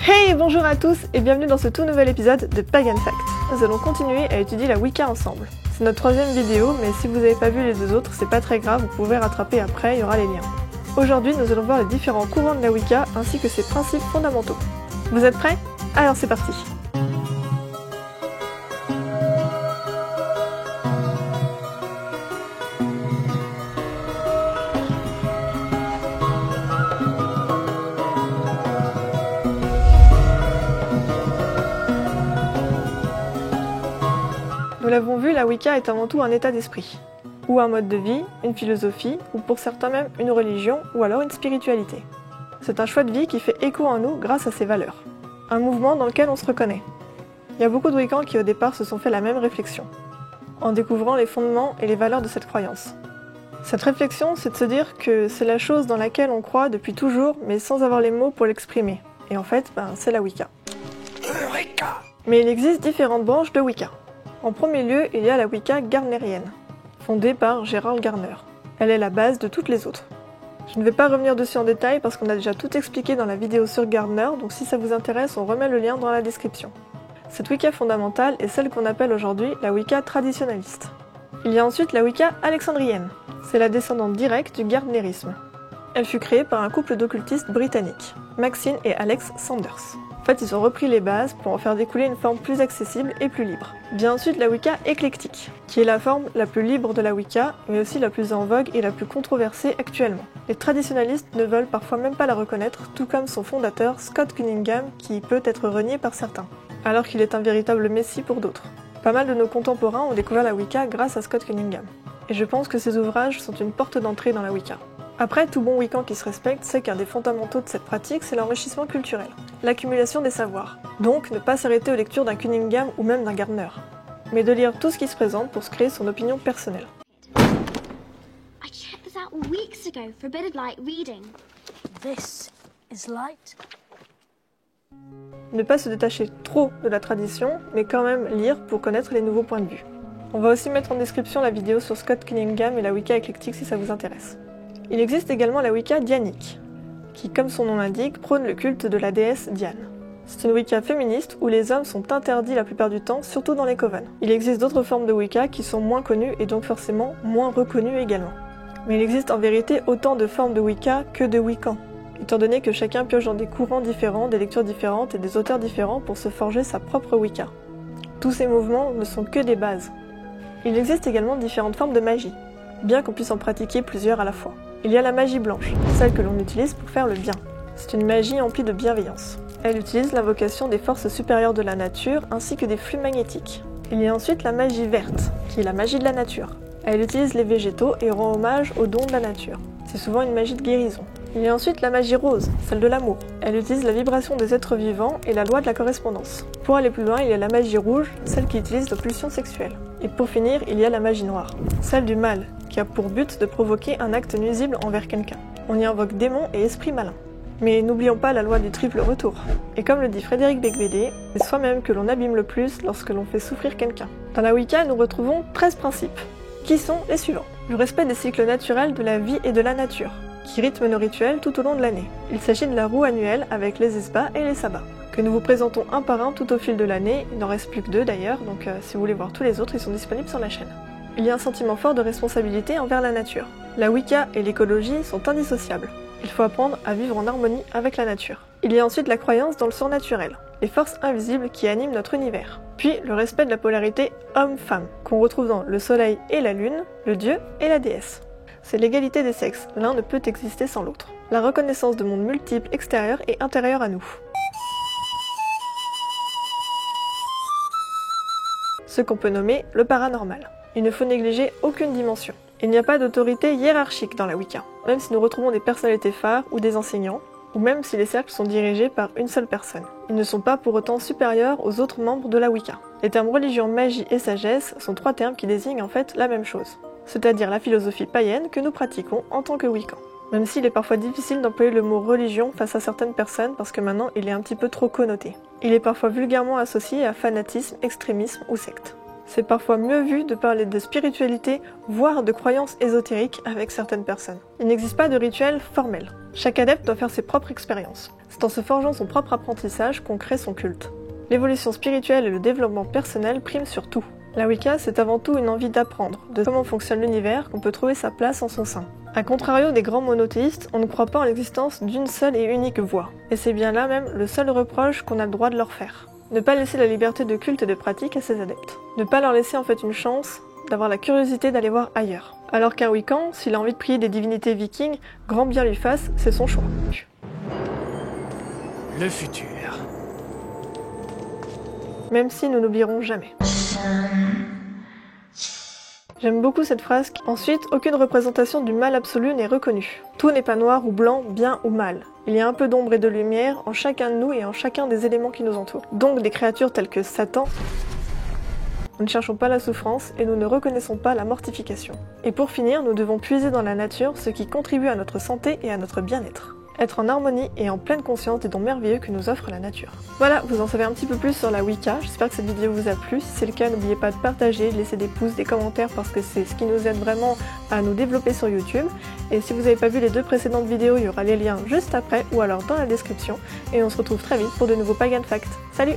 Hey, bonjour à tous et bienvenue dans ce tout nouvel épisode de Pagan Fact. Nous allons continuer à étudier la Wicca ensemble. C'est notre troisième vidéo, mais si vous n'avez pas vu les deux autres, c'est pas très grave, vous pouvez rattraper après, il y aura les liens. Aujourd'hui, nous allons voir les différents courants de la Wicca ainsi que ses principes fondamentaux. Vous êtes prêts? Alors c'est parti! Nous l'avons vu, la Wicca est avant tout un état d'esprit, ou un mode de vie, une philosophie, ou pour certains même une religion, ou alors une spiritualité. C'est un choix de vie qui fait écho en nous grâce à ses valeurs. Un mouvement dans lequel on se reconnaît. Il y a beaucoup de Wiccans qui au départ se sont fait la même réflexion, en découvrant les fondements et les valeurs de cette croyance. Cette réflexion, c'est de se dire que c'est la chose dans laquelle on croit depuis toujours, mais sans avoir les mots pour l'exprimer. Et en fait, c'est la Wicca. Mais il existe différentes branches de Wicca. En premier lieu, il y a la Wicca gardnerienne, fondée par Gerald Gardner. Elle est la base de toutes les autres. Je ne vais pas revenir dessus en détail parce qu'on a déjà tout expliqué dans la vidéo sur Gardner, donc si ça vous intéresse, on remet le lien dans la description. Cette Wicca fondamentale est celle qu'on appelle aujourd'hui la Wicca traditionnaliste. Il y a ensuite la Wicca alexandrienne. C'est la descendante directe du gardnerisme. Elle fut créée par un couple d'occultistes britanniques, Maxine et Alex Sanders. En fait, ils ont repris les bases pour en faire découler une forme plus accessible et plus libre. Vient ensuite la Wicca éclectique, qui est la forme la plus libre de la Wicca, mais aussi la plus en vogue et la plus controversée actuellement. Les traditionalistes ne veulent parfois même pas la reconnaître, tout comme son fondateur Scott Cunningham, qui peut être renié par certains, alors qu'il est un véritable messie pour d'autres. Pas mal de nos contemporains ont découvert la Wicca grâce à Scott Cunningham, et je pense que ces ouvrages sont une porte d'entrée dans la Wicca. Après, tout bon Wiccan qui se respecte sait qu'un des fondamentaux de cette pratique, c'est l'enrichissement culturel, l'accumulation des savoirs. Donc, ne pas s'arrêter aux lectures d'un Cunningham ou même d'un Gardner, mais de lire tout ce qui se présente pour se créer son opinion personnelle. I checked this out weeks ago. Forbidden light reading. This is light. Ne pas se détacher trop de la tradition, mais quand même lire pour connaître les nouveaux points de vue. On va aussi mettre en description la vidéo sur Scott Cunningham et la Wicca éclectique si ça vous intéresse. Il existe également la Wicca dianique, qui, comme son nom l'indique, prône le culte de la déesse Diane. C'est une Wicca féministe où les hommes sont interdits la plupart du temps, surtout dans les covens. Il existe d'autres formes de Wicca qui sont moins connues et donc forcément moins reconnues également. Mais il existe en vérité autant de formes de Wicca que de Wiccans, étant donné que chacun pioche dans des courants différents, des lectures différentes et des auteurs différents pour se forger sa propre Wicca. Tous ces mouvements ne sont que des bases. Il existe également différentes formes de magie, bien qu'on puisse en pratiquer plusieurs à la fois. Il y a la magie blanche, celle que l'on utilise pour faire le bien. C'est une magie emplie de bienveillance. Elle utilise l'invocation des forces supérieures de la nature ainsi que des flux magnétiques. Il y a ensuite la magie verte, qui est la magie de la nature. Elle utilise les végétaux et rend hommage aux dons de la nature. C'est souvent une magie de guérison. Il y a ensuite la magie rose, celle de l'amour. Elle utilise la vibration des êtres vivants et la loi de la correspondance. Pour aller plus loin, il y a la magie rouge, celle qui utilise la pulsion sexuelle. Et pour finir, il y a la magie noire, celle du mal, qui a pour but de provoquer un acte nuisible envers quelqu'un. On y invoque démons et esprits malins. Mais n'oublions pas la loi du triple retour. Et comme le dit Frédéric Becbédé, c'est soi-même que l'on abîme le plus lorsque l'on fait souffrir quelqu'un. Dans la Wicca, nous retrouvons 13 principes, qui sont les suivants. Le respect des cycles naturels de la vie et de la nature, qui rythment nos rituels tout au long de l'année. Il s'agit de la roue annuelle avec les esbats et les sabbats, que nous vous présentons un par un tout au fil de l'année. Il n'en reste plus que 2 d'ailleurs, donc si vous voulez voir tous les autres, ils sont disponibles sur la chaîne. Il y a un sentiment fort de responsabilité envers la nature. La Wicca et l'écologie sont indissociables. Il faut apprendre à vivre en harmonie avec la nature. Il y a ensuite la croyance dans le surnaturel, les forces invisibles qui animent notre univers. Puis le respect de la polarité homme-femme, qu'on retrouve dans le soleil et la lune, le dieu et la déesse. C'est l'égalité des sexes, l'un ne peut exister sans l'autre. La reconnaissance de mondes multiples extérieurs et intérieurs à nous. Ce qu'on peut nommer le paranormal. Il ne faut négliger aucune dimension. Il n'y a pas d'autorité hiérarchique dans la Wicca, même si nous retrouvons des personnalités phares ou des enseignants, ou même si les cercles sont dirigés par une seule personne. Ils ne sont pas pour autant supérieurs aux autres membres de la Wicca. Les termes religion, magie et sagesse sont 3 termes qui désignent en fait la même chose, c'est-à-dire la philosophie païenne que nous pratiquons en tant que Wiccans. Même s'il est parfois difficile d'employer le mot religion face à certaines personnes parce que maintenant il est un petit peu trop connoté. Il est parfois vulgairement associé à fanatisme, extrémisme ou secte. C'est parfois mieux vu de parler de spiritualité, voire de croyances ésotériques avec certaines personnes. Il n'existe pas de rituel formel. Chaque adepte doit faire ses propres expériences. C'est en se forgeant son propre apprentissage qu'on crée son culte. L'évolution spirituelle et le développement personnel priment sur tout. La Wicca, c'est avant tout une envie d'apprendre, de comment fonctionne l'univers, qu'on peut trouver sa place en son sein. A contrario des grands monothéistes, on ne croit pas en l'existence d'une seule et unique voie. Et c'est bien là même le seul reproche qu'on a le droit de leur faire. Ne pas laisser la liberté de culte et de pratique à ses adeptes. Ne pas leur laisser en fait une chance d'avoir la curiosité d'aller voir ailleurs. Alors qu'un Wiccan, s'il a envie de prier des divinités vikings, grand bien lui fasse, c'est son choix. Le futur. Même si nous n'oublierons jamais. J'aime beaucoup cette phrase. Ensuite, aucune représentation du mal absolu n'est reconnue. Tout n'est pas noir ou blanc, bien ou mal. Il y a un peu d'ombre et de lumière en chacun de nous et en chacun des éléments qui nous entourent. Donc des créatures telles que Satan. Nous ne cherchons pas la souffrance et nous ne reconnaissons pas la mortification. Et pour finir, nous devons puiser dans la nature ce qui contribue à notre santé et à notre bien-être. Être en harmonie et en pleine conscience des dons merveilleux que nous offre la nature. Voilà, vous en savez un petit peu plus sur la Wicca, j'espère que cette vidéo vous a plu. Si c'est le cas, n'oubliez pas de partager, de laisser des pouces, des commentaires parce que c'est ce qui nous aide vraiment à nous développer sur YouTube. Et si vous n'avez pas vu les 2 précédentes vidéos, il y aura les liens juste après ou alors dans la description. Et on se retrouve très vite pour de nouveaux Pagan Facts. Salut!